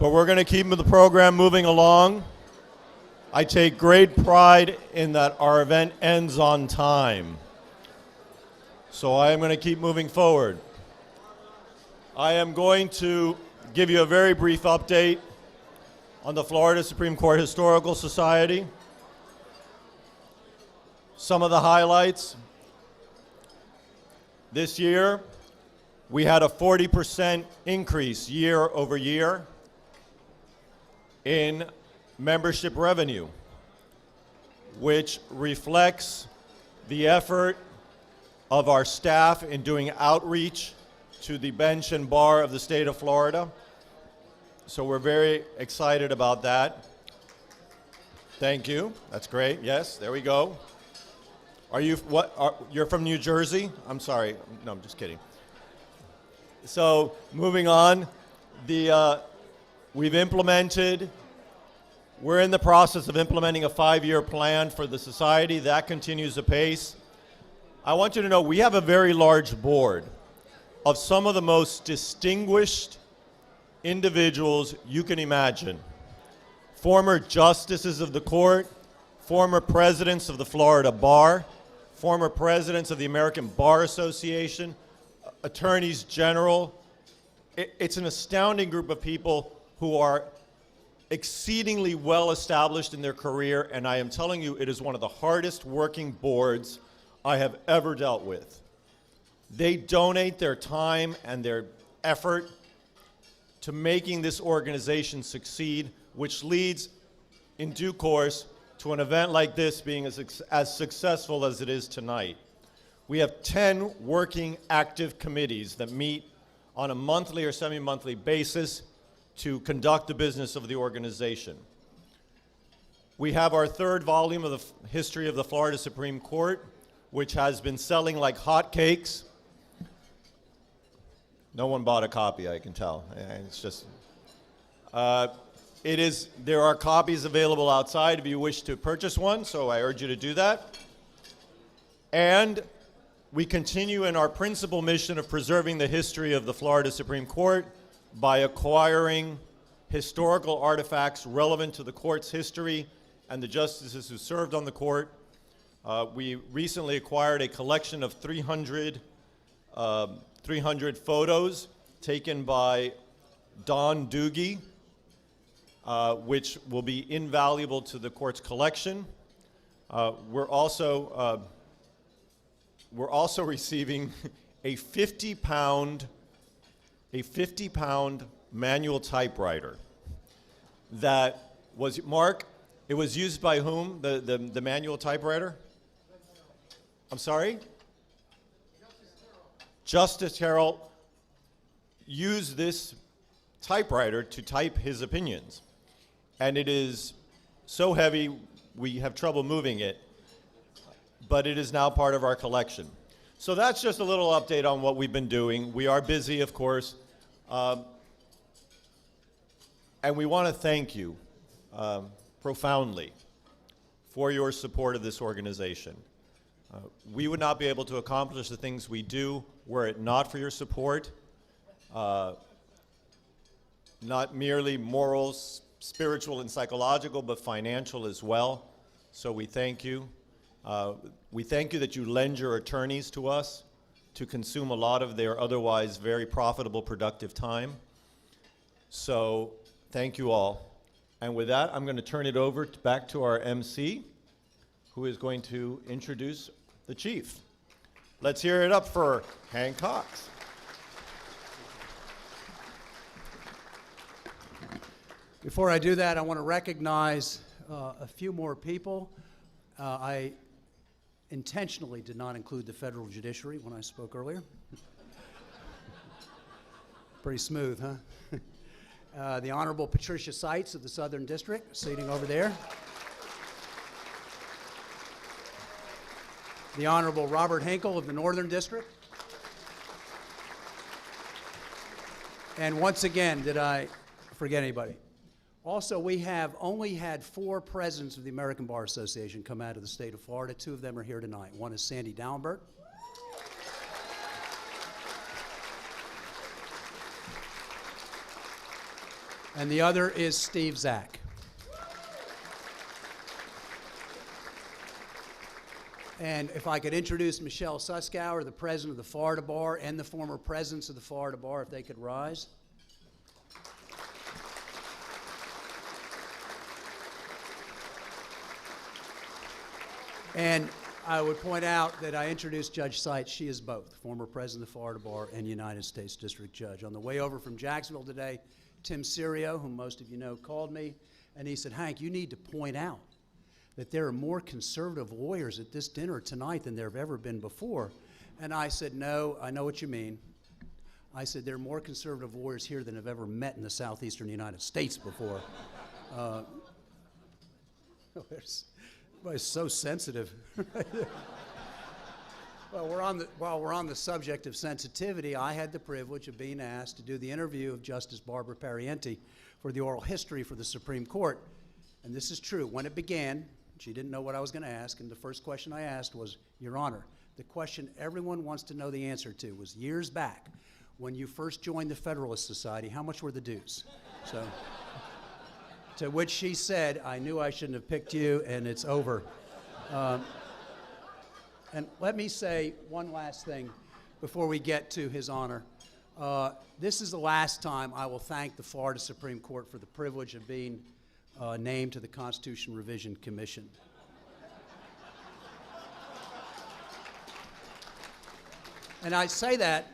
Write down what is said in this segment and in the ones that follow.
but we're going to keep the program moving along. I take great pride in that our event ends on time. So I am going to keep moving forward. I am going to give you a very brief update on the Florida Supreme Court Historical Society. Some of the highlights. This year, we had a 40% increase year over year in membership revenue, which reflects the effort of our staff in doing outreach to the bench and bar of the state of Florida. So we're very excited about that. Thank you. That's great. Yes, there we go. You're from New Jersey? I'm sorry. No, I'm just kidding. So moving on, we're in the process of implementing a 5-year plan for the society. That continues apace. I want you to know we have a very large board of some of the most distinguished individuals you can imagine. Former justices of the court, former presidents of the Florida Bar, former presidents of the American Bar Association, attorneys general. It's an astounding group of people who are exceedingly well established in their career, and I am telling you, it is one of the hardest working boards I have ever dealt with. They donate their time and their effort to making this organization succeed, which leads, in due course, to an event like this being as successful as it is tonight. We have 10 working active committees that meet on a monthly or semi-monthly basis to conduct the business of the organization. We have our 3rd volume of the history of the Florida Supreme Court, which has been selling like hotcakes. No one bought a copy, I can tell. It's just, there are copies available outside if you wish to purchase one, so I urge you to do that. And we continue in our principal mission of preserving the history of the Florida Supreme Court by acquiring historical artifacts relevant to the court's history and the justices who served on the court. We recently acquired a collection of 300 photos taken by Don Doogie, which will be invaluable to the court's collection. We're also receiving a 50-pound manual typewriter that was, Mark, it was used by whom, the manual typewriter? I'm sorry? Justice General used this typewriter to type his opinions. And it is so heavy, we have trouble moving it, but it is now part of our collection. So that's just a little update on what we've been doing. We are busy, of course, and we want to thank you profoundly for your support of this organization. We would not be able to accomplish the things we do were it not for your support, not merely moral, spiritual, and psychological, but financial as well. So we thank you. We thank you that you lend your attorneys to us to consume a lot of their otherwise very profitable, productive time. So thank you all. And with that, I'm going to turn it over back to our MC, who is going to introduce the chief. Let's hear it up for Hank Cox. Before I do that, I want to recognize a few more people. I intentionally did not include the federal judiciary when I spoke earlier. Pretty smooth, huh? The Honorable Patricia Seitz of the Southern District, sitting over there. The Honorable Robert Hinkle of the Northern District. And once again, did I forget anybody? Also, we have only had 4 presidents of the American Bar Association come out of the state of Florida. 2 of them are here tonight. One is Sandy Dallenberg. And the other is Steve Zach. And if I could introduce Michelle Suskauer, the president of the Florida Bar, and the former presidents of the Florida Bar, if they could rise. And I would point out that I introduced Judge Seitz. She is both, former president of the Florida Bar and United States District Judge. On the way over from Jacksonville today, Tim Serio, whom most of you know, called me, and he said, Hank, you need to point out that there are more conservative lawyers at this dinner tonight than there have ever been before. And I said, no, I know what you mean. I said, there are more conservative lawyers here than have ever met in the southeastern United States before. Everybody's so sensitive. Well, while we're on the subject of sensitivity, I had the privilege of being asked to do the interview of Justice Barbara Pariente for the oral history for the Supreme Court. And this is true. When it began, she didn't know what I was going to ask, and the first question I asked was, Your Honor, the question everyone wants to know the answer to was, years back, when you first joined the Federalist Society, how much were the dues? So, to which she said, I knew I shouldn't have picked you, and it's over. And let me say one last thing before we get to His Honor. This is the last time I will thank the Florida Supreme Court for the privilege of being named to the Constitution Revision Commission. And I say that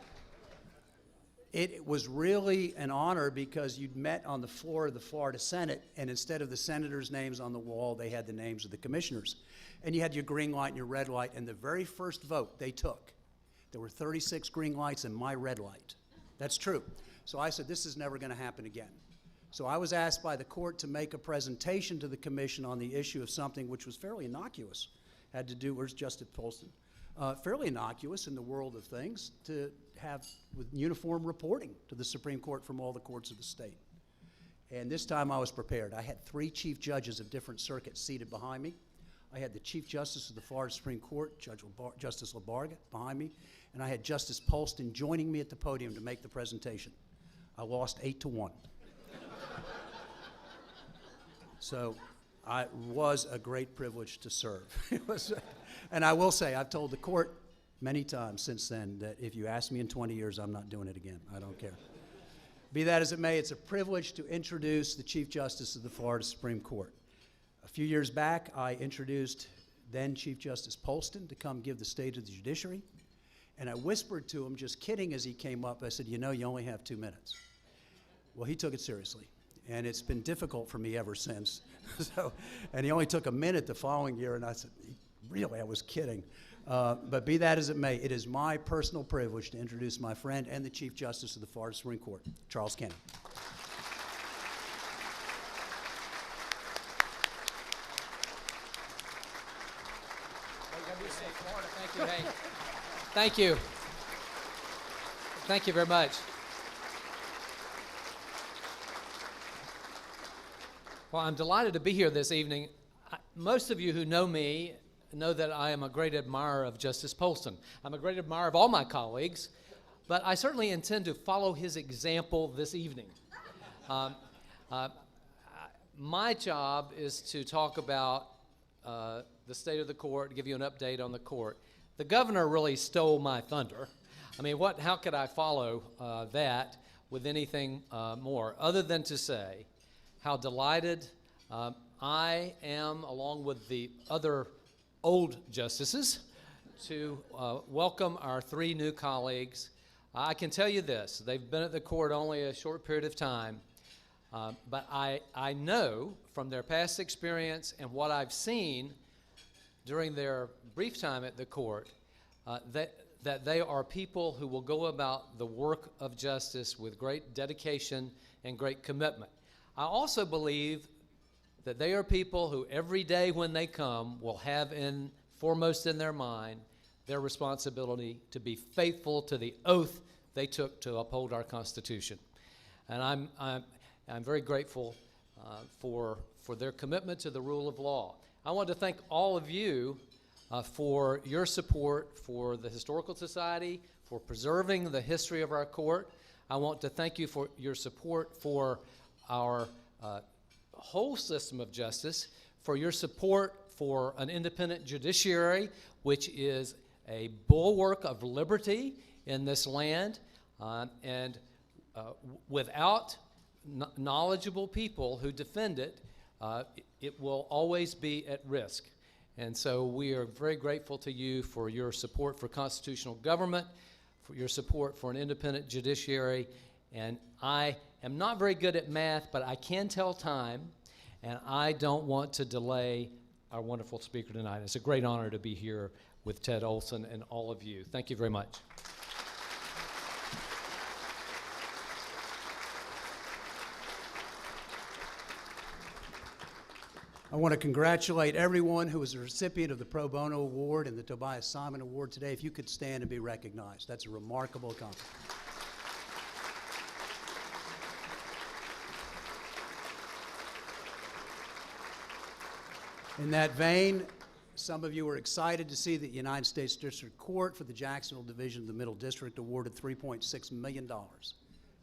it was really an honor because you'd met on the floor of the Florida Senate, and instead of the senators' names on the wall, they had the names of the commissioners. And you had your green light and your red light, and the very first vote they took, there were 36 green lights and my red light. That's true. So I said, this is never going to happen again. So I was asked by the court to make a presentation to the commission on the issue of something which was fairly innocuous, had to do, where's Justice Olson? Fairly innocuous in the world of things, to have with uniform reporting to the Supreme Court from all the courts of the state. And this time I was prepared. I had 3 chief judges of different circuits seated behind me. I had the Chief Justice of the Florida Supreme Court, Justice LaBarga, behind me, and I had Justice Polston joining me at the podium to make the presentation. I lost 8-1. So it was a great privilege to serve. And I will say, I've told the court many times since then that if you ask me in 20 years, I'm not doing it again. I don't care. Be that as it may, it's a privilege to introduce the Chief Justice of the Florida Supreme Court. A few years back, I introduced then Chief Justice Polston to come give the State of the Judiciary. And I whispered to him, just kidding, as he came up, I said, you know, you only have 2 minutes. Well, he took it seriously. And it's been difficult for me ever since. And he only took a minute the following year, and I said, really, I was kidding. But be that as it may, it is my personal privilege to introduce my friend and the Chief Justice of the Florida Supreme Court, Charles Canady. Thank you, Hank. Thank you. Thank you very much. Well, I'm delighted to be here this evening. Most of you who know me know that I am a great admirer of Justice Polston. I'm a great admirer of all my colleagues, but I certainly intend to follow his example this evening. My job is to talk about the state of the court, give you an update on the court. The governor really stole my thunder. I mean, how could I follow that with anything more other than to say how delighted I am, along with the other old justices, to welcome our 3 new colleagues. I can tell you this, they've been at the court only a short period of time, but I know from their past experience and what I've seen during their brief time at the court that they are people who will go about the work of justice with great dedication and great commitment. I also believe that they are people who every day when they come will have foremost in their mind their responsibility to be faithful to the oath they took to uphold our Constitution. And I'm very grateful for their commitment to the rule of law. I want to thank all of you for your support for the Historical Society, for preserving the history of our court. I want to thank you for your support for our whole system of justice, for your support for an independent judiciary, which is a bulwark of liberty in this land. And without knowledgeable people who defend it, it will always be at risk. And so we are very grateful to you for your support for constitutional government, for your support for an independent judiciary. And I am not very good at math, but I can tell time, and I don't want to delay our wonderful speaker tonight. It's a great honor to be here with Ted Olson and all of you. Thank you very much. I want to congratulate everyone who was a recipient of the Pro Bono Award and the Tobias Simon Award today. If you could stand and be recognized, that's a remarkable accomplishment. In that vein, some of you were excited to see that the United States District Court for the Jacksonville Division of the Middle District awarded $3.6 million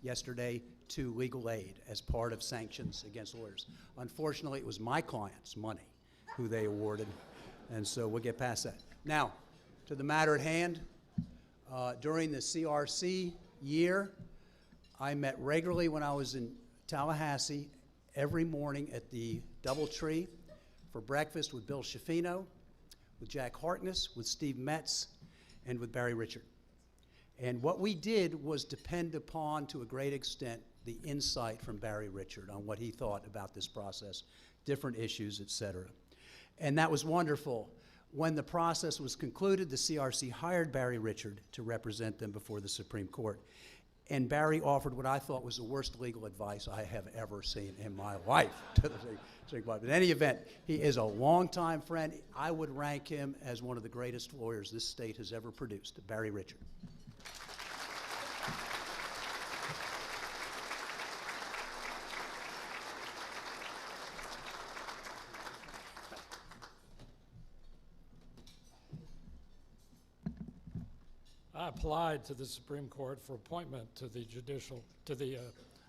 yesterday to legal aid as part of sanctions against lawyers. Unfortunately, it was my client's money who they awarded, and so we'll get past that. Now, to the matter at hand. During the CRC year, I met regularly when I was in Tallahassee every morning at the DoubleTree for breakfast with Bill Schifino, with Jack Harkness, with Steve Metz, and with Barry Richard. And what we did was depend upon, to a great extent, the insight from Barry Richard on what he thought about this process, different issues, et cetera. And that was wonderful. When the process was concluded, the CRC hired Barry Richard to represent them before the Supreme Court. And Barry offered what I thought was the worst legal advice I have ever seen in my life to the Supreme Court. But in any event, he is a longtime friend. I would rank him as one of the greatest lawyers this state has ever produced, Barry Richard. I applied to the Supreme Court for appointment to the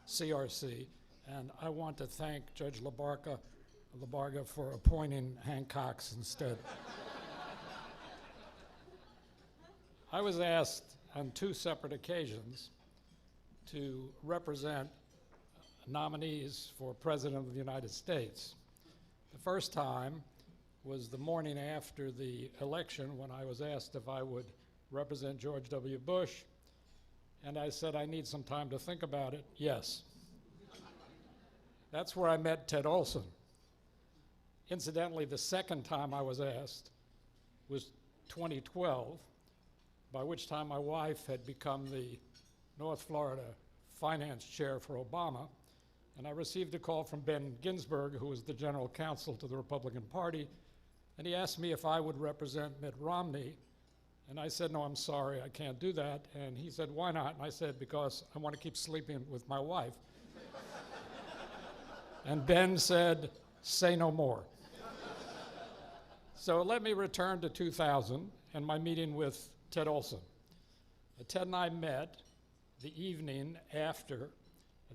CRC, and I want to thank Judge Labarga for appointing Hank Cox instead. I was asked on 2 separate occasions to represent nominees for President of the United States. The first time was the morning after the election when I was asked if I would represent George W. Bush, and I said I need some time to think about it. Yes. That's where I met Ted Olson. Incidentally, the second time I was asked was 2012, by which time my wife had become the North Florida finance chair for Obama, and I received a call from Ben Ginsberg, who was the general counsel to the Republican Party, and he asked me if I would represent Mitt Romney. And I said, no, I'm sorry, I can't do that. And he said, why not? And I said, because I want to keep sleeping with my wife. And Ben said, say no more. So let me return to 2000 and my meeting with Ted Olson. Ted and I met the evening after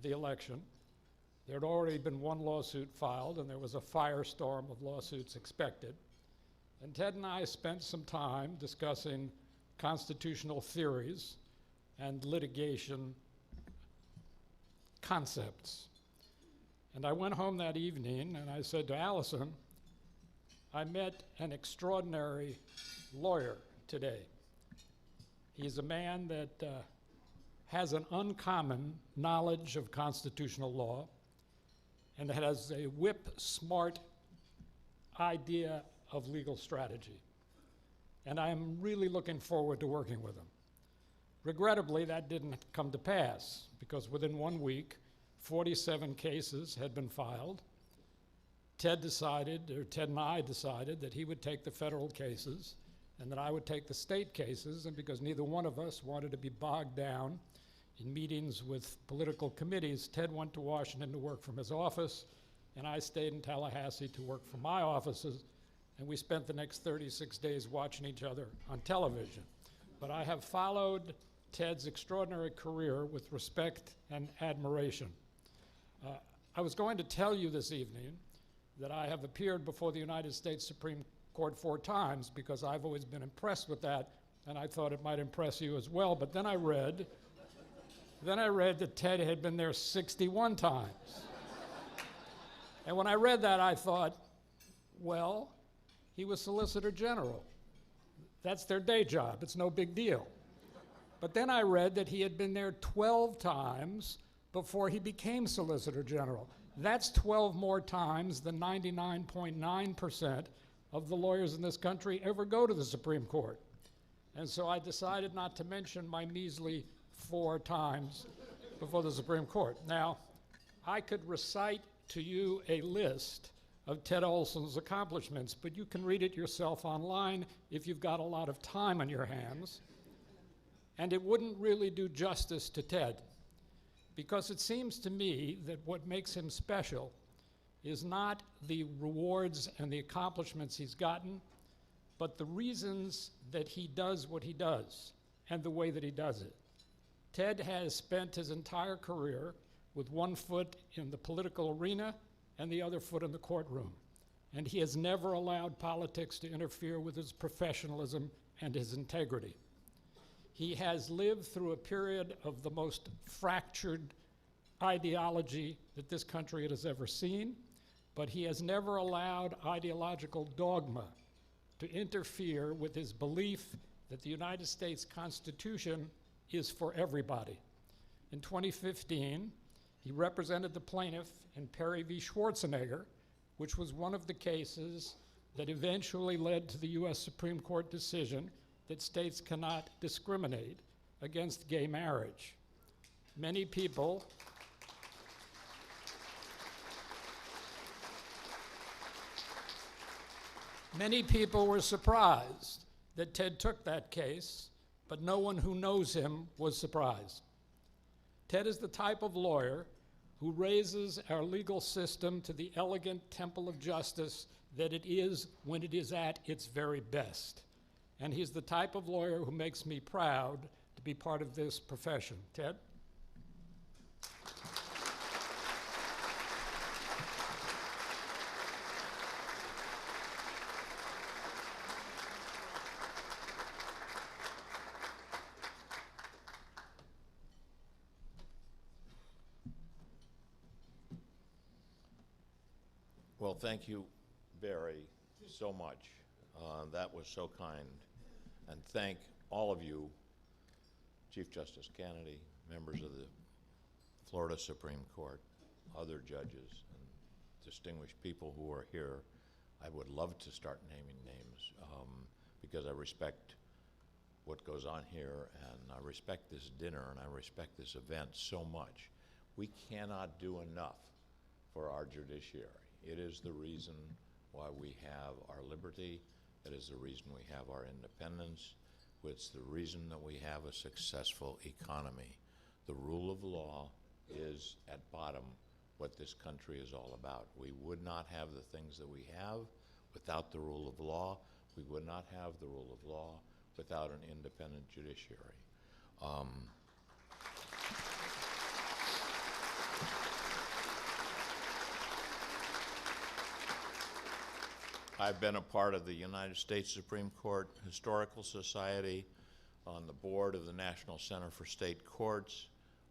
the election. There had already been 1 lawsuit filed, and there was a firestorm of lawsuits expected. And Ted and I spent some time discussing constitutional theories and litigation concepts. And I went home that evening and I said to Allison, I met an extraordinary lawyer today. He's a man that has an uncommon knowledge of constitutional law and has a whip-smart idea of legal strategy. And I'm really looking forward to working with him. Regrettably, that didn't come to pass because within 1 week, 47 cases had been filed. Ted and I decided that he would take the federal cases and that I would take the state cases, and because neither one of us wanted to be bogged down in meetings with political committees, Ted went to Washington to work from his office, and I stayed in Tallahassee to work from my offices. And we spent the next 36 days watching each other on television. But I have followed Ted's extraordinary career with respect and admiration. I was going to tell you this evening that I have appeared before the United States Supreme Court 4 times because I've always been impressed with that, and I thought it might impress you as well. But then I read that Ted had been there 61 times. And when I read that, I thought, well, he was Solicitor General. That's their day job. It's no big deal. But then I read that he had been there 12 times before he became Solicitor General. That's 12 more times than 99.9% of the lawyers in this country ever go to the Supreme Court. And so I decided not to mention my measly 4 times before the Supreme Court. Now, I could recite to you a list of Ted Olson's accomplishments, but you can read it yourself online if you've got a lot of time on your hands. And it wouldn't really do justice to Ted, because it seems to me that what makes him special is not the rewards and the accomplishments he's gotten, but the reasons that he does what he does and the way that he does it. Ted has spent his entire career with one foot in the political arena and the other foot in the courtroom. And he has never allowed politics to interfere with his professionalism and his integrity. He has lived through a period of the most fractured ideology that this country has ever seen, but he has never allowed ideological dogma to interfere with his belief that the United States Constitution is for everybody. In 2015, he represented the plaintiff in Perry v. Schwarzenegger, which was one of the cases that eventually led to the US Supreme Court decision that states cannot discriminate against gay marriage. Many people were surprised that Ted took that case, but no one who knows him was surprised. Ted is the type of lawyer who raises our legal system to the elegant temple of justice that it is when it is at its very best. And he's the type of lawyer who makes me proud to be part of this profession. Ted? Well, thank you, Barry, so much. That was so kind. And thank all of you, Chief Justice Canady, members of the Florida Supreme Court, other judges, and distinguished people who are here. I would love to start naming names because I respect what goes on here, and I respect this dinner, and I respect this event so much. We cannot do enough for our judiciary. It is the reason why we have our liberty. It is the reason we have our independence. It's the reason that we have a successful economy. The rule of law is at bottom what this country is all about. We would not have the things that we have without the rule of law. We would not have the rule of law without an independent judiciary. I've been a part of the United States Supreme Court Historical Society, on the board of the National Center for State Courts,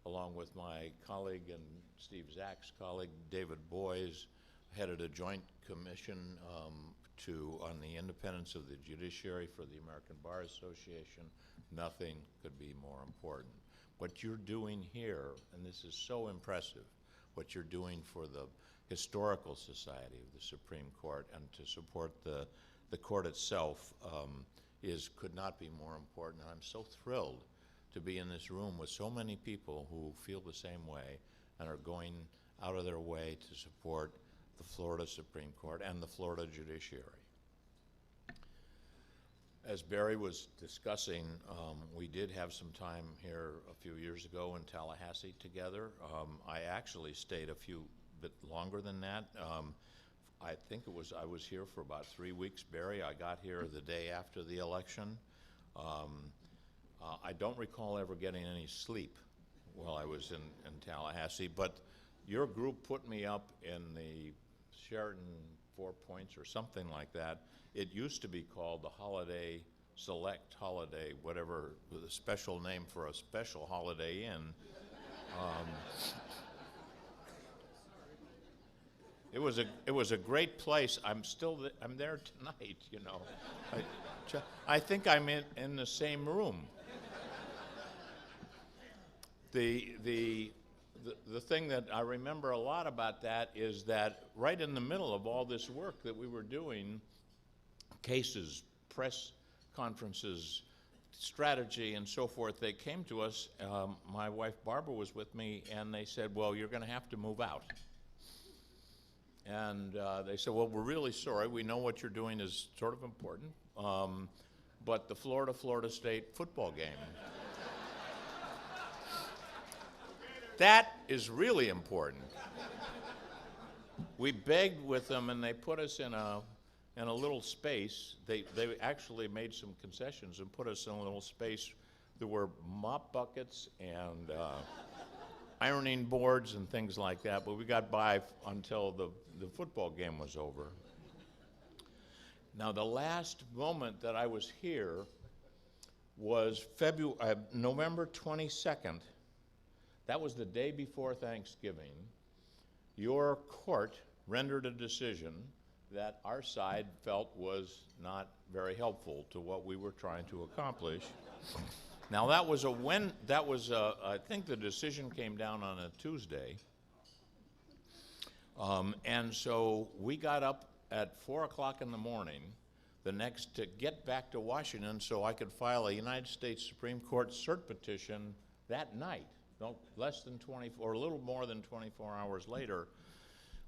along with my colleague and Steve Zach's colleague, David Boies, headed a joint commission on the independence of the judiciary for the American Bar Association. Nothing could be more important. What you're doing here, and this is so impressive, what you're doing for the Historical Society of the Supreme Court and to support the court itself could not be more important. And I'm so thrilled to be in this room with so many people who feel the same way and are going out of their way to support the Florida Supreme Court and the Florida judiciary. As Barry was discussing, we did have some time here a few years ago in Tallahassee together. I actually stayed a bit longer than that. I think I was here for about 3 weeks, Barry. I got here the day after the election. I don't recall ever getting any sleep while I was in Tallahassee, but your group put me up in the Sheraton 4 Points or something like that. It used to be called the Holiday Select Holiday, whatever, with a special name for a special Holiday Inn. It was a great place. I'm there tonight, you know. I think I'm in the same room. The thing that I remember a lot about that is that right in the middle of all this work that we were doing, cases, press conferences, strategy, and so forth, they came to us. My wife Barbara was with me, and they said, well, you're going to have to move out. And they said, well, we're really sorry. We know what you're doing is sort of important, but the Florida State football game, that is really important. We begged with them, and they put us in a little space. They actually made some concessions and put us in a little space. There were mop buckets and ironing boards and things like that, but we got by until the football game was over. Now, the last moment that I was here was November 22nd. That was the day before Thanksgiving. Your court rendered a decision that our side felt was not very helpful to what we were trying to accomplish. Now, I think the decision came down on a Tuesday. And so we got up at 4 o'clock in the morning to get back to Washington so I could file a United States Supreme Court cert petition that night. Less than 24, or a little more than 24 hours later.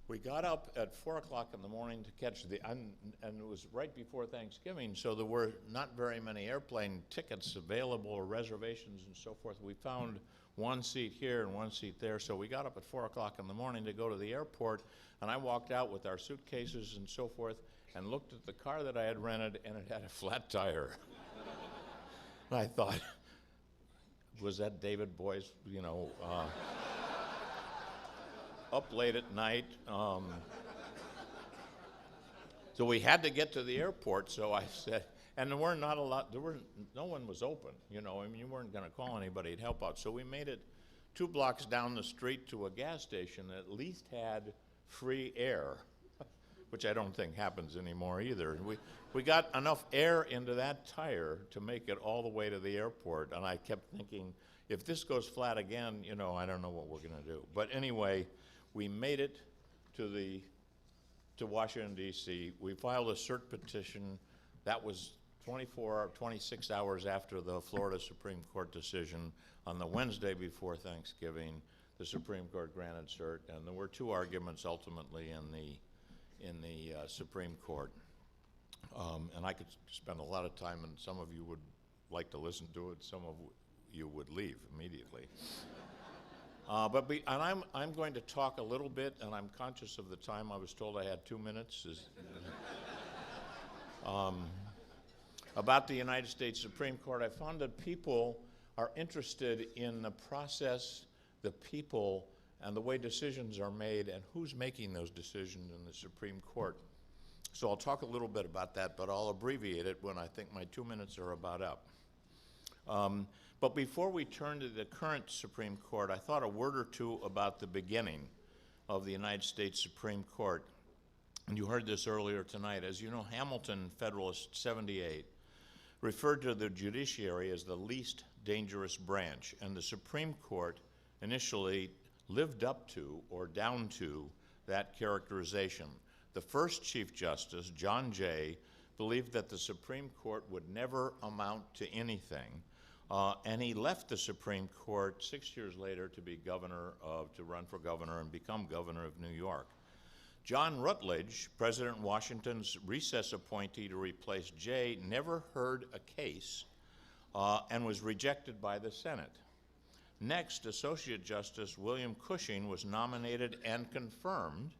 We got up at 4 o'clock in the morning to catch and it was right before Thanksgiving, so there were not very many airplane tickets available or reservations and so forth. We found one seat here and one seat there, so we got up at 4 o'clock in the morning to go to the airport, and I walked out with our suitcases and so forth and looked at the car that I had rented, and it had a flat tire. And I thought, was that David Boyce, you know, up late at night? So we had to get to the airport, so I said, and no one was open, you know, I mean, you weren't going to call anybody to help out. So we made it 2 blocks down the street to a gas station that at least had free air, which I don't think happens anymore either. We got enough air into that tire to make it all the way to the airport, and I kept thinking, if this goes flat again, you know, I don't know what we're going to do. But anyway, we made it to Washington, D.C. We filed a cert petition. That was 26 hours after the Florida Supreme Court decision. On the Wednesday before Thanksgiving, the Supreme Court granted cert, and there were 2 arguments ultimately in the Supreme Court. And I could spend a lot of time, and some of you would like to listen to it, some of you would leave immediately. And I'm going to talk a little bit, and I'm conscious of the time. I was told I had 2 minutes. About the United States Supreme Court, I found that people are interested in the process, the people, and the way decisions are made, and who's making those decisions in the Supreme Court. So I'll talk a little bit about that, but I'll abbreviate it when I think my 2 minutes are about up. But before we turn to the current Supreme Court, I thought a word or two about the beginning of the United States Supreme Court. And you heard this earlier tonight. As you know, Hamilton, Federalist 78, referred to the judiciary as the least dangerous branch, and the Supreme Court initially lived up to or down to that characterization. The first Chief Justice, John Jay, believed that the Supreme Court would never amount to anything, and he left the Supreme Court 6 years later to run for governor and become governor of New York. John Rutledge, President Washington's recess appointee to replace Jay, never heard a case and was rejected by the Senate. Next, Associate Justice William Cushing was nominated and confirmed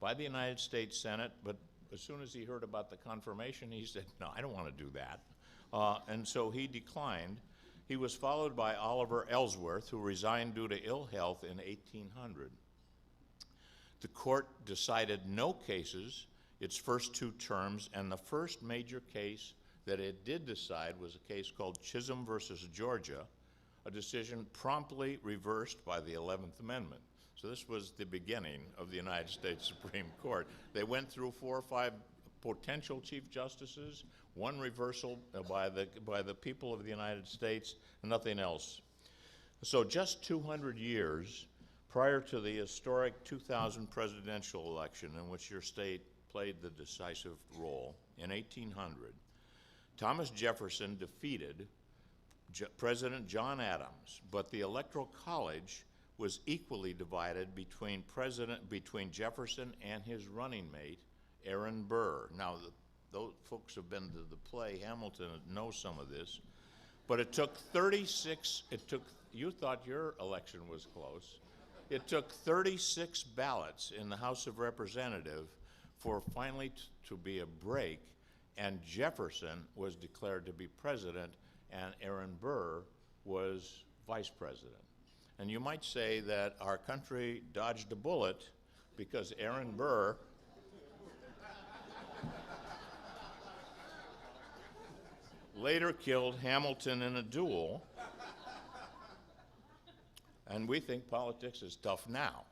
by the United States Senate, but as soon as he heard about the confirmation, he said, no, I don't want to do that. And so he declined. He was followed by Oliver Ellsworth, who resigned due to ill health in 1800. The court decided no cases its first 2 terms, and the first major case that it did decide was a case called Chisholm versus Georgia, a decision promptly reversed by the 11th Amendment. So this was the beginning of the United States Supreme Court. They went through 4 or 5 potential Chief Justices, 1 reversal by the people of the United States, and nothing else. So just 200 years prior to the historic 2000 presidential election in which your state played the decisive role, in 1800, Thomas Jefferson defeated President John Adams, but the Electoral College was equally divided between Jefferson and his running mate, Aaron Burr. Now, those folks who have been to the play Hamilton know some of this, but it took 36, you thought your election was close. It took 36 ballots in the House of Representatives for finally to be a break, and Jefferson was declared to be president, and Aaron Burr was vice president. And you might say that our country dodged a bullet because Aaron Burr later killed Hamilton in a duel, and we think politics is tough now.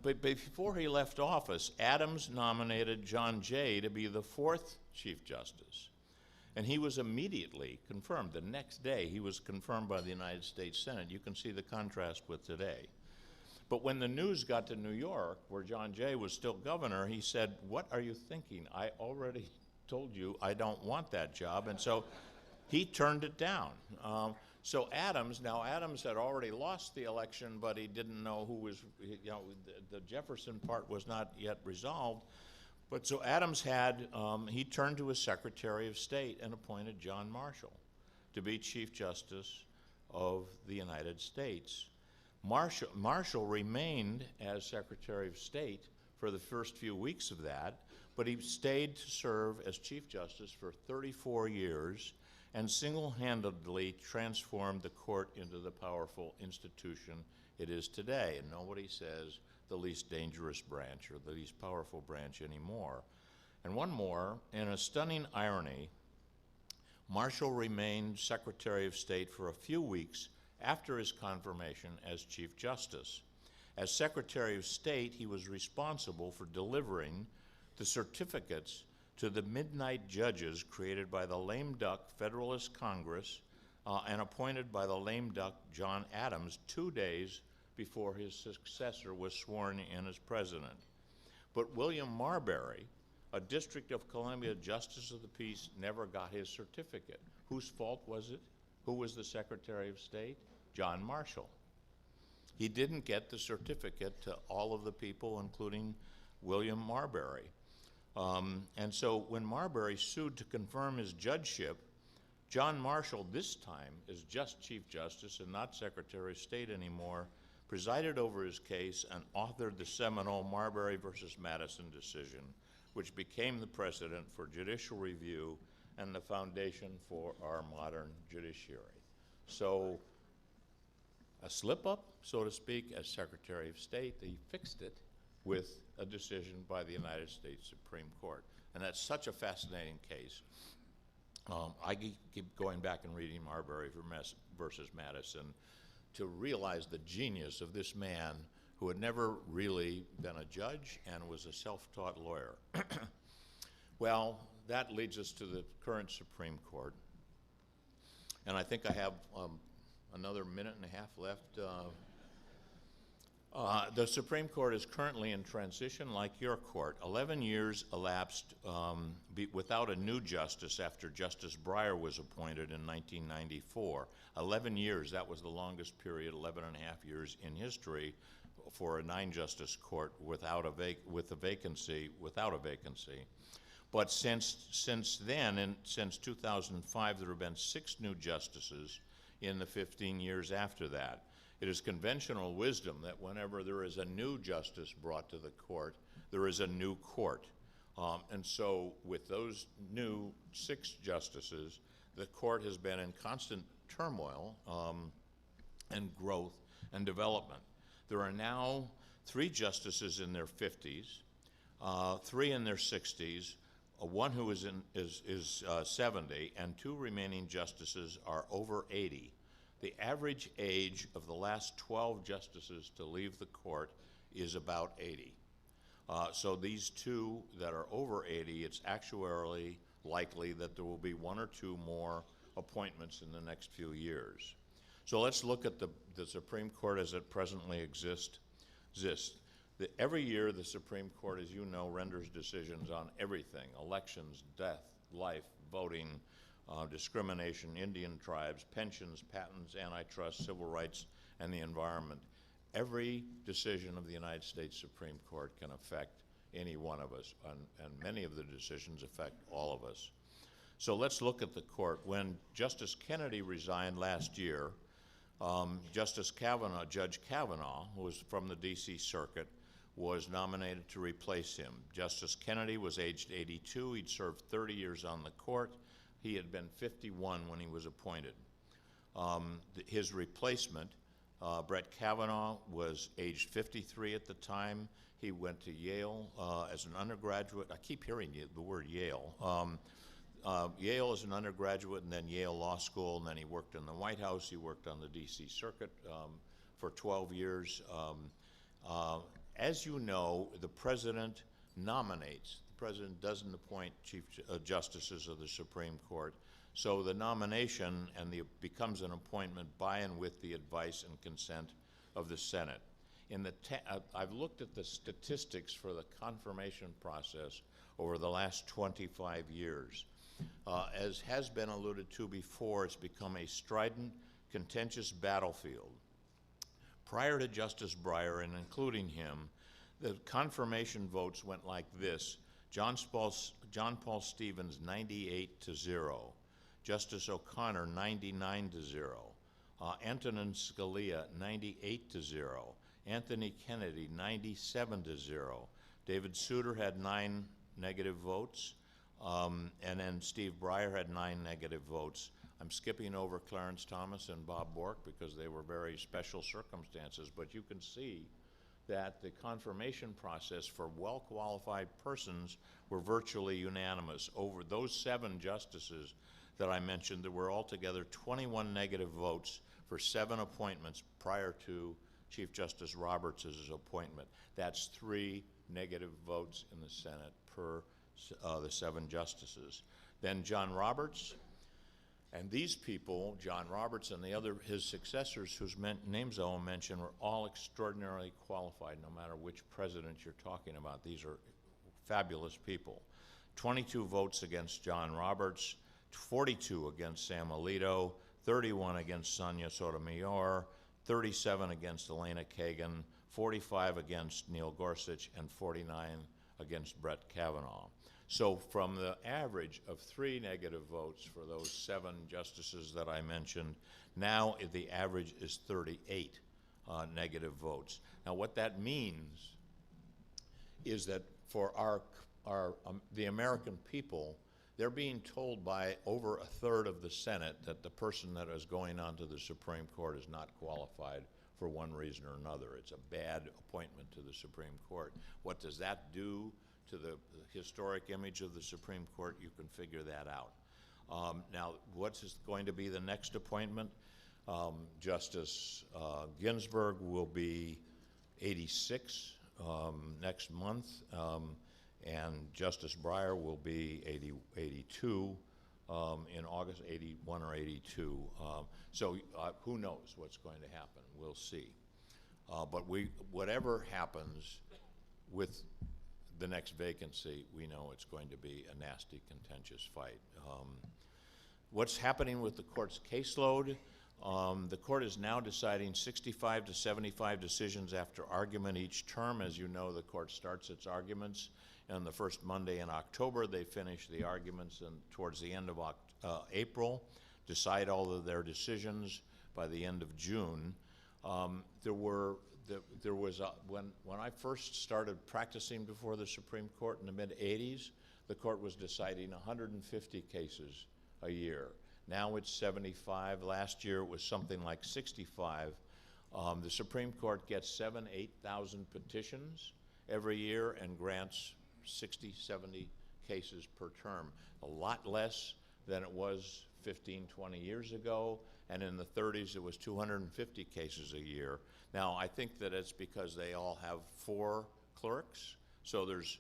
But before he left office, Adams nominated John Jay to be the 4th Chief Justice. And he was immediately confirmed. The next day, he was confirmed by the United States Senate. You can see the contrast with today. But when the news got to New York, where John Jay was still governor, he said, "What are you thinking? I already told you I don't want that job." And so he turned it down. So Adams had already lost the election, but he didn't know who was, the Jefferson part was not yet resolved. But so Adams he turned to his Secretary of State and appointed John Marshall to be Chief Justice of the United States. Marshall remained as Secretary of State for the first few weeks of that, but he stayed to serve as Chief Justice for 34 years and single-handedly transformed the court into the powerful institution it is today. And nobody says the least dangerous branch or the least powerful branch anymore. And one more, in a stunning irony, Marshall remained Secretary of State for a few weeks after his confirmation as Chief Justice. As Secretary of State, he was responsible for delivering the certificates to the midnight judges created by the lame duck Federalist Congress and appointed by the lame duck John Adams 2 days before his successor was sworn in as president. But William Marbury, a District of Columbia Justice of the Peace, never got his certificate. Whose fault was it? Who was the Secretary of State? John Marshall. He didn't get the certificate to all of the people, including William Marbury. And so when Marbury sued to confirm his judgeship, John Marshall, this time, is just Chief Justice and not Secretary of State anymore, presided over his case and authored the seminal Marbury versus Madison decision, which became the precedent for judicial review and the foundation for our modern judiciary. So a slip-up, so to speak, as Secretary of State, he fixed it with a decision by the United States Supreme Court. And that's such a fascinating case. I keep going back and reading Marbury versus Madison to realize the genius of this man who had never really been a judge and was a self-taught lawyer. Well, that leads us to the current Supreme Court. And I think I have another minute and a half left. The Supreme Court is currently in transition like your court. 11 years elapsed without a new justice after Justice Breyer was appointed in 1994. 11 years, that was the longest period, 11 and a half years in history for a 9-justice court without a vacancy. But since then, and since 2005, there have been 6 new justices in the 15 years after that. It is conventional wisdom that whenever there is a new justice brought to the court, there is a new court. And so with those new 6 justices, the court has been in constant turmoil and growth and development. There are now 3 justices in their 50s, 3 in their 60s, one who is 70, and 2 remaining justices are over 80. The average age of the last 12 justices to leave the court is about 80. So these 2 that are over 80, it's actuarially likely that there will be 1 or 2 more appointments in the next few years. So let's look at the Supreme Court as it presently exists. Every year the Supreme Court, as you know, renders decisions on everything: elections, death, life, voting, discrimination, Indian tribes, pensions, patents, antitrust, civil rights, and the environment. Every decision of the United States Supreme Court can affect any one of us, and many of the decisions affect all of us. So let's look at the court. When Justice Canady resigned last year, Judge Kavanaugh, who was from the D.C. Circuit, was nominated to replace him. Justice Canady was aged 82. He'd served 30 years on the court. He had been 51 when he was appointed. His replacement, Brett Kavanaugh, was aged 53 at the time. He went to Yale as an undergraduate. I keep hearing the word Yale. Yale as an undergraduate, and then Yale Law School, and then he worked in the White House. He worked on the D.C. Circuit for 12 years. As you know, the President nominates. The President doesn't appoint Chief Justices of the Supreme Court. So the nomination becomes an appointment by and with the advice and consent of the Senate. I've looked at the statistics for the confirmation process over the last 25 years. As has been alluded to before, it's become a strident, contentious battlefield. Prior to Justice Breyer, and including him, the confirmation votes went like this: John Paul Stevens 98-0, Justice O'Connor 99-0, Antonin Scalia 98-0, Anthony Kennedy 97-0, David Souter had 9 negative votes, and then Steve Breyer had 9 negative votes. I'm skipping over Clarence Thomas and Bob Bork because they were very special circumstances, but you can see that the confirmation process for well-qualified persons were virtually unanimous. Over those 7 justices that I mentioned, there were altogether 21 negative votes for 7 appointments prior to Chief Justice Roberts' appointment. That's 3 negative votes in the Senate per the 7 justices. Then John Roberts, and these people, John Roberts and his successors, whose names I will mention, were all extraordinarily qualified, no matter which president you're talking about. These are fabulous people. 22 votes against John Roberts, 42 against Sam Alito, 31 against Sonia Sotomayor, 37 against Elena Kagan, 45 against Neil Gorsuch, and 49 against Brett Kavanaugh. So from the average of 3 negative votes for those 7 justices that I mentioned, now the average is 38 negative votes. Now what that means is that for the American people, they're being told by over a third of the Senate that the person that is going on to the Supreme Court is not qualified for one reason or another. It's a bad appointment to the Supreme Court. What does that do to the historic image of the Supreme Court? You can figure that out. Now, what's going to be the next appointment? Justice Ginsburg will be 86 next month, and Justice Breyer will be 82 in August, 81 or 82. So who knows what's going to happen? We'll see. But whatever happens with the next vacancy, we know it's going to be a nasty, contentious fight. What's happening with the court's caseload? The court is now deciding 65 to 75 decisions after argument each term. As you know, the court starts its arguments on the first Monday in October. They finish the arguments towards the end of April, decide all of their decisions by the end of June. When I first started practicing before the Supreme Court in the mid-'80s, the court was deciding 150 cases a year. Now it's 75. Last year it was something like 65. The Supreme Court gets 7,000, 8,000 petitions every year and grants 60, 70 cases per term. A lot less than it was 15, 20 years ago, and in the 30s it was 250 cases a year. Now, I think that it's because they all have 4 clerks, so there's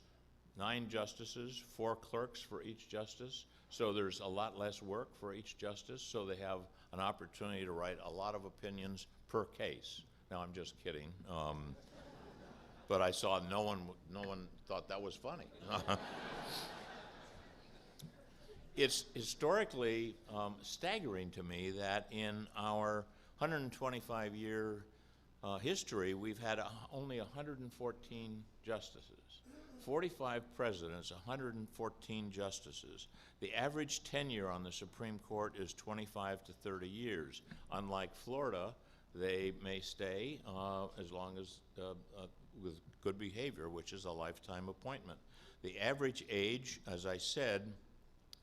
9 justices, 4 clerks for each justice, so there's a lot less work for each justice, so they have an opportunity to write a lot of opinions per case. Now, I'm just kidding, but I saw no one thought that was funny. It's historically staggering to me that in our 125-year history, we've had only 114 justices, 45 presidents, 114 justices. The average tenure on the Supreme Court is 25 to 30 years. Unlike Florida, they may stay as long as with good behavior, which is a lifetime appointment. The average age, as I said,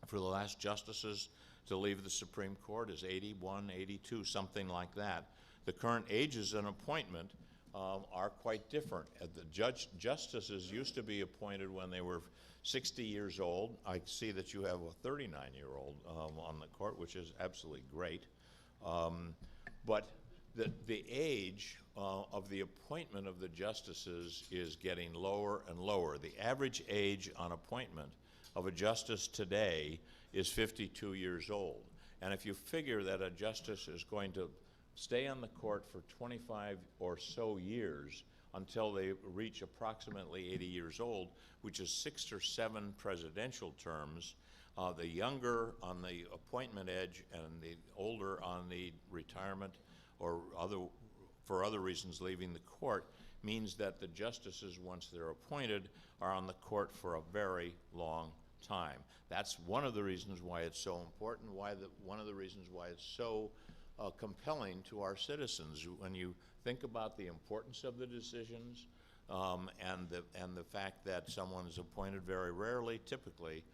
for the last justices to leave the Supreme Court is 81, 82, something like that. The current ages in appointment are quite different. The justices used to be appointed when they were 60 years old. I see that you have a 39-year-old on the court, which is absolutely great. But the age of the appointment of the justices is getting lower and lower. The average age on appointment of a justice today is 52 years old. And if you figure that a justice is going to stay on the court for 25 or so years until they reach approximately 80 years old, which is 6 or 7 presidential terms, the younger on the appointment edge and the older on the retirement or for other reasons leaving the court, means that the justices, once they're appointed, are on the court for a very long time. That's one of the reasons why it's so important, one of the reasons why it's so compelling to our citizens. When you think about the importance of the decisions and the fact that someone is appointed very rarely, typically,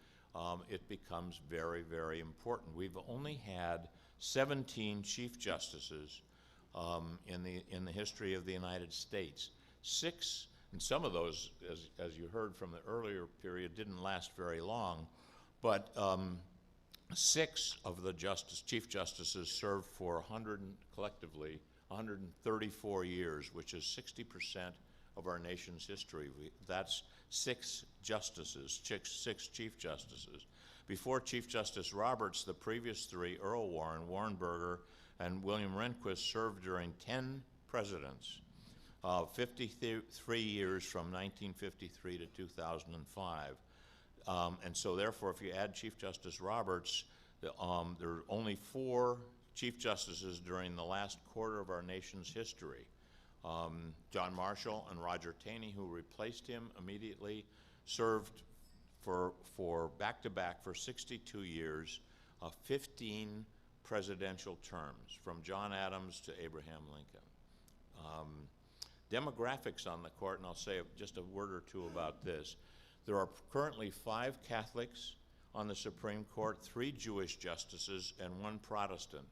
it becomes very, very important. We've only had 17 Chief Justices in the history of the United States. 6, and some of those, as you heard from the earlier period, didn't last very long, but 6 of the Chief Justices served for collectively 134 years, which is 60% of our nation's history. That's 6 justices, 6 Chief Justices. Before Chief Justice Roberts, the previous 3, Earl Warren, Warren Burger, and William Rehnquist, served during 10 presidents, 53 years from 1953 to 2005. And so therefore, if you add Chief Justice Roberts, there are only 4 Chief Justices during the last quarter of our nation's history. John Marshall and Roger Taney, who replaced him immediately, served for back-to-back for 62 years, 15 presidential terms, from John Adams to Abraham Lincoln. Demographics on the court, and I'll say just a word or two about this. There are currently 5 Catholics on the Supreme Court, 3 Jewish justices, and 1 Protestant.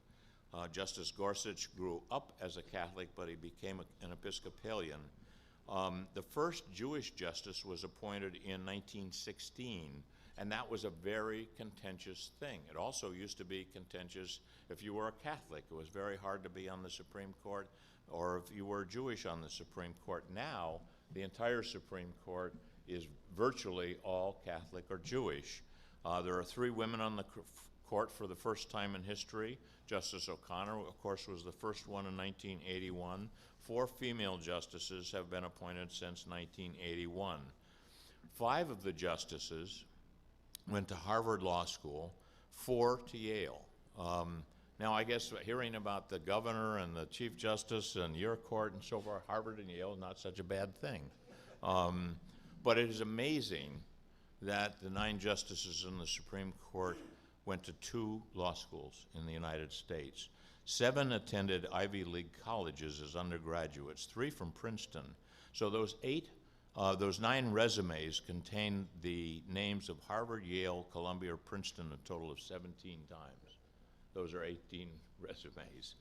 Justice Gorsuch grew up as a Catholic, but he became an Episcopalian. The first Jewish justice was appointed in 1916, and that was a very contentious thing. It also used to be contentious if you were a Catholic. It was very hard to be on the Supreme Court, or if you were Jewish on the Supreme Court. Now, the entire Supreme Court is virtually all Catholic or Jewish. There are 3 women on the court for the first time in history. Justice O'Connor, of course, was the first one in 1981. 4 female justices have been appointed since 1981. 5 of the justices went to Harvard Law School, 4 to Yale. Now, I guess hearing about the governor and the Chief Justice and your court and so forth, Harvard and Yale, not such a bad thing. But it is amazing that the 9 justices in the Supreme Court went to 2 law schools in the United States. 7 attended Ivy League colleges as undergraduates, 3 from Princeton. So those 9 resumes contain the names of Harvard, Yale, Columbia, or Princeton a total of 17 times. Those are 18 resumes.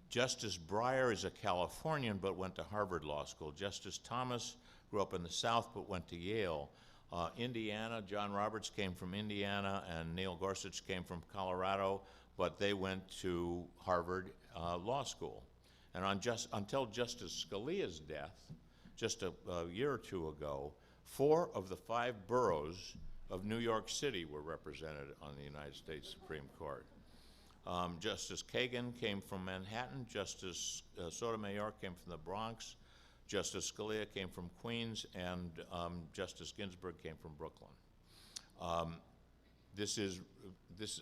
Justice Breyer is a Californian but went to Harvard Law School. Justice Thomas grew up in the South but went to Yale. Indiana, John Roberts came from Indiana, and Neil Gorsuch came from Colorado, but they went to Harvard Law School. And until Justice Scalia's death, just a year or two ago, 4 of the 5 boroughs of New York City were represented on the United States Supreme Court. Justice Kagan came from Manhattan, Justice Sotomayor came from the Bronx, Justice Scalia came from Queens, and Justice Ginsburg came from Brooklyn.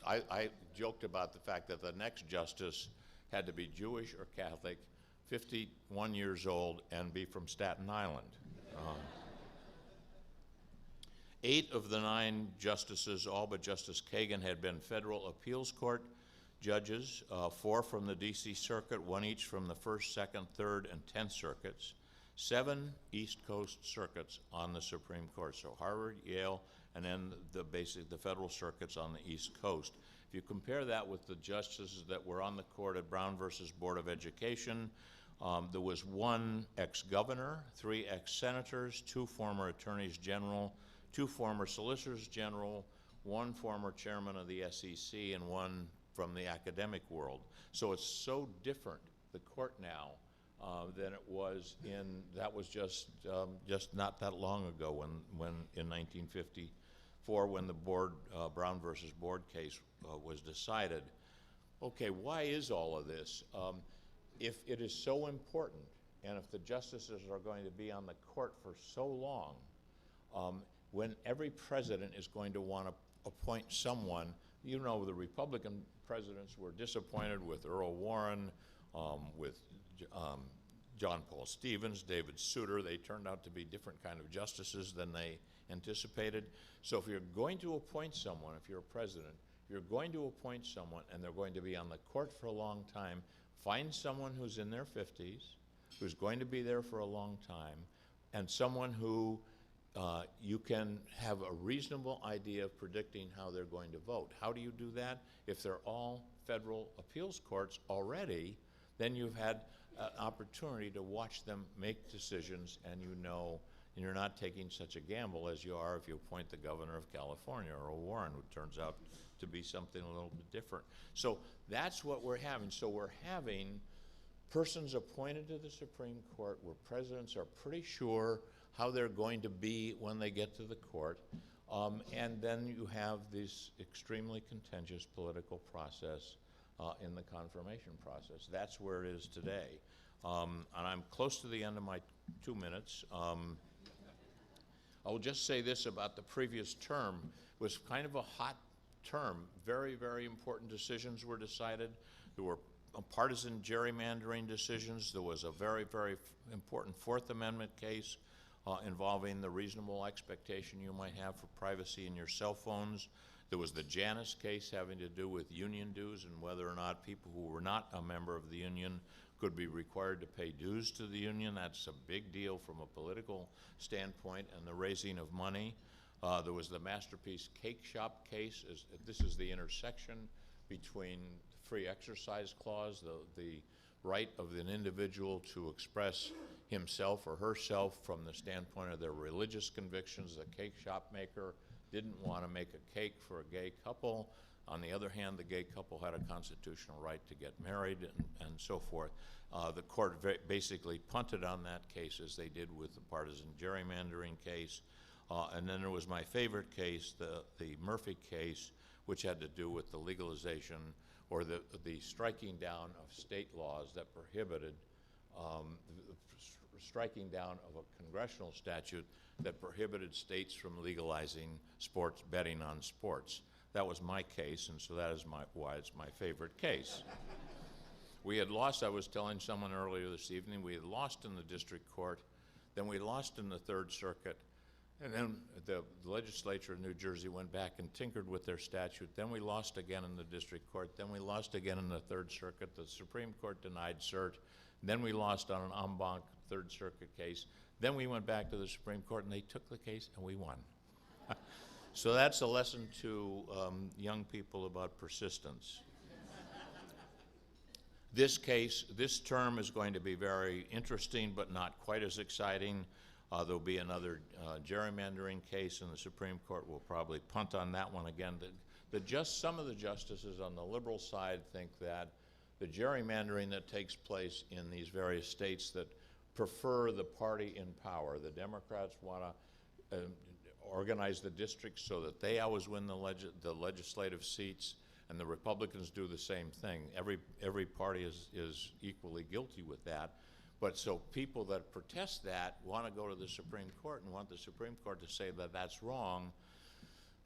I joked about the fact that the next justice had to be Jewish or Catholic, 51 years old, and be from Staten Island. 8 of the 9 justices, all but Justice Kagan, had been federal appeals court judges, 4 from the D.C. Circuit, 1 each from the 1st, 2nd, 3rd, and 10th circuits, 7 East Coast circuits on the Supreme Court, so Harvard, Yale, and then the federal circuits on the East Coast. If you compare that with the justices that were on the court at Brown versus Board of Education, there was 1 ex-governor, 3 ex-senators, 2 former attorneys general, 2 former solicitors general, 1 former chairman of the SEC, and 1 from the academic world. So it's so different, the court now, than it was that was just not that long ago when in 1954, when the Brown versus Board case was decided. Okay, why is all of this? If it is so important, and if the justices are going to be on the court for so long, when every president is going to want to appoint someone, you know, the Republican presidents were disappointed with Earl Warren, with John Paul Stevens, David Souter. They turned out to be different kind of justices than they anticipated. So if you're going to appoint someone, if you're a president, you're going to appoint someone and they're going to be on the court for a long time, find someone who's in their 50s, who's going to be there for a long time, and someone who you can have a reasonable idea of predicting how they're going to vote. How do you do that? If they're all federal appeals courts already, then you've had an opportunity to watch them make decisions, and you know, and you're not taking such a gamble as you are if you appoint the governor of California, Earl Warren, who turns out to be something a little bit different. So that's what we're having. So we're having persons appointed to the Supreme Court where presidents are pretty sure how they're going to be when they get to the court. And then you have this extremely contentious political process in the confirmation process. That's where it is today. And I'm close to the end of my 2 minutes. I'll just say this about the previous term. It was kind of a hot term. Very, very important decisions were decided. There were partisan gerrymandering decisions. There was a very, very important Fourth Amendment case involving the reasonable expectation you might have for privacy in your cell phones. There was the Janus case having to do with union dues and whether or not people who were not a member of the union could be required to pay dues to the union. That's a big deal from a political standpoint, and the raising of money. There was the Masterpiece Cake Shop case. This is the intersection between the free exercise clause, the right of an individual to express himself or herself from the standpoint of their religious convictions. The cake shop maker didn't want to make a cake for a gay couple. On the other hand, the gay couple had a constitutional right to get married and so forth. The court basically punted on that case, as they did with the partisan gerrymandering case. And then there was my favorite case, the Murphy case, which had to do with the legalization or the striking down of state laws that prohibited striking down of a congressional statute that prohibited states from legalizing sports, betting on sports. That was my case, and so that is why it's my favorite case. We had lost, I was telling someone earlier this evening, we had lost in the district court, then we lost in the Third Circuit, and then the legislature of New Jersey went back and tinkered with their statute. Then we lost again in the district court. Then we lost again in the Third Circuit. The Supreme Court denied cert. Then we lost on an en banc Third Circuit case. Then we went back to the Supreme Court, and they took the case, and we won. So that's a lesson to young people about persistence. This case, this term is going to be very interesting, but not quite as exciting. There'll be another gerrymandering case in the Supreme Court. We'll probably punt on that one again. Some of the justices on the liberal side think that the gerrymandering that takes place in these various states that prefer the party in power, the Democrats want to organize the districts so that they always win the legislative seats, and the Republicans do the same thing. Every party is equally guilty with that. But so people that protest that want to go to the Supreme Court and want the Supreme Court to say that that's wrong.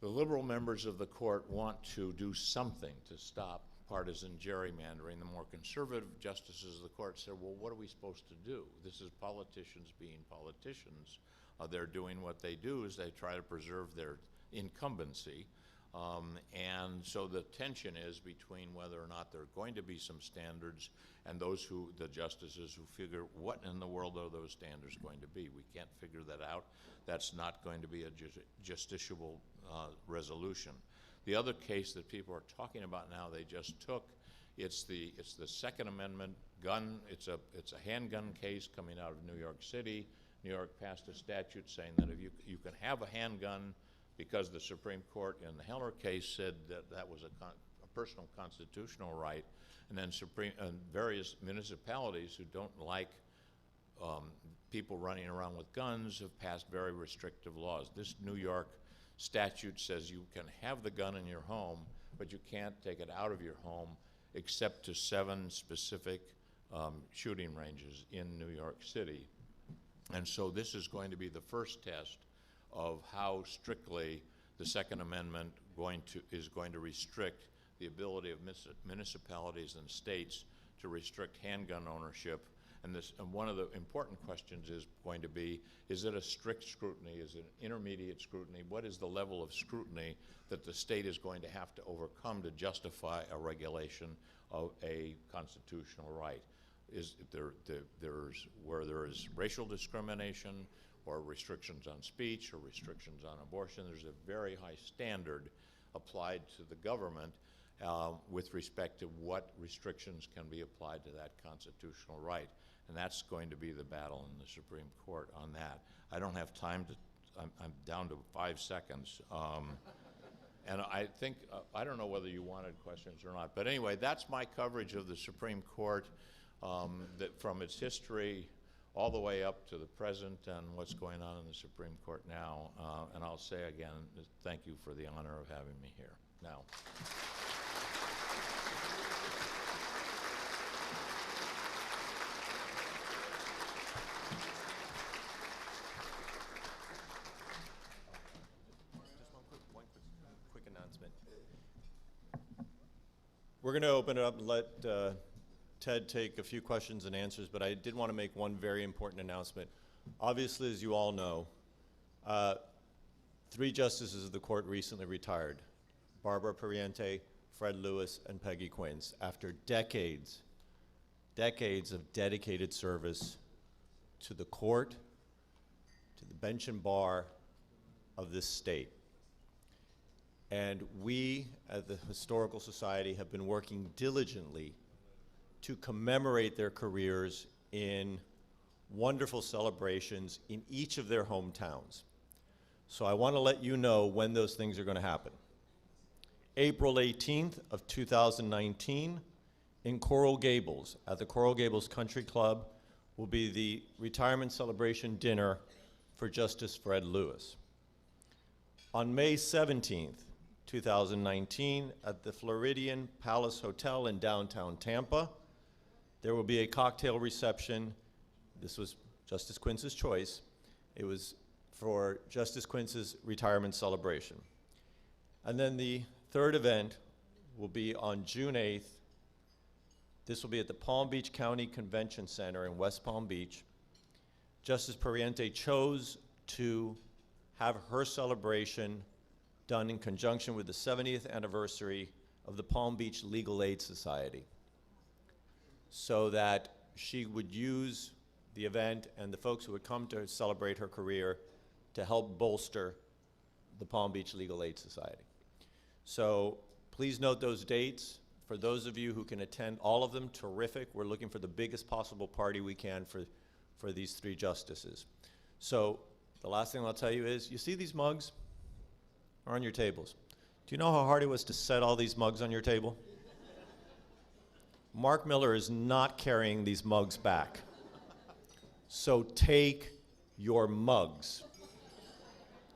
The liberal members of the court want to do something to stop partisan gerrymandering. The more conservative justices of the court said, well, what are we supposed to do? This is politicians being politicians. They're doing what they do is they try to preserve their incumbency. And so the tension is between whether or not there are going to be some standards and the justices who figure what in the world are those standards going to be. We can't figure that out. That's not going to be a justiciable resolution. The other case that people are talking about now, they just took, it's the Second Amendment gun. It's a handgun case coming out of New York City. New York passed a statute saying that if you can have a handgun, because the Supreme Court in the Heller case said that that was a personal constitutional right, and then various municipalities who don't like people running around with guns have passed very restrictive laws. This New York statute says you can have the gun in your home, but you can't take it out of your home except to 7 specific shooting ranges in New York City. And so this is going to be the first test of how strictly the Second Amendment is going to restrict the ability of municipalities and states to restrict handgun ownership. And one of the important questions is going to be, is it a strict scrutiny? Is it an intermediate scrutiny? What is the level of scrutiny that the state is going to have to overcome to justify a regulation of a constitutional right? Where there is racial discrimination or restrictions on speech or restrictions on abortion, there's a very high standard applied to the government with respect to what restrictions can be applied to that constitutional right. And that's going to be the battle in the Supreme Court on that. I don't have time to, I'm down to 5 seconds. And I think, I don't know whether you wanted questions or not, but anyway, that's my coverage of the Supreme Court, that from its history all the way up to the present and what's going on in the Supreme Court now. And I'll say again, thank you for the honor of having me here now. Quick announcement. We're going to open it up and let Ted take a few questions and answers, but I did want to make one very important announcement. Obviously, as you all know, 3 justices of the court recently retired: Barbara Pariente, Fred Lewis, and Peggy Quince, after decades of dedicated service to the court, to the bench and bar of this state. And we, at the Historical Society, have been working diligently to commemorate their careers in wonderful celebrations in each of their hometowns. So I want to let you know when those things are going to happen. April 18th of 2019 in Coral Gables, at the Coral Gables Country Club, will be the retirement celebration dinner for Justice Fred Lewis. On May 17th, 2019, at the Floridian Palace Hotel in downtown Tampa, there will be a cocktail reception. This was Justice Quince's choice. It was for Justice Quince's retirement celebration. And then the third event will be on June 8th. This will be at the Palm Beach County Convention Center in West Palm Beach. Justice Pariente chose to have her celebration done in conjunction with the 70th anniversary of the Palm Beach Legal Aid Society, so that she would use the event and the folks who would come to celebrate her career to help bolster the Palm Beach Legal Aid Society. So please note those dates. For those of you who can attend all of them, terrific. We're looking for the biggest possible party we can for these 3 justices. So the last thing I'll tell you is, you see these mugs are on your tables. Do you know how hard it was to set all these mugs on your table? Mark Miller is not carrying these mugs back. So take your mugs.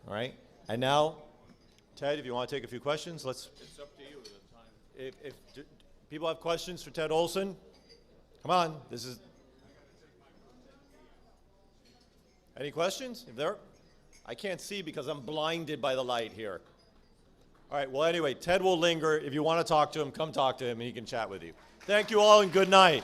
All right? And now, Ted, if you want to take a few questions, let's. It's up to you at the time. If people have questions for Ted Olson, come on. This is. Any questions? If there, I can't see because I'm blinded by the light here. All right. Well, anyway, Ted will linger. If you want to talk to him, come talk to him, and he can chat with you. Thank you all, and good night.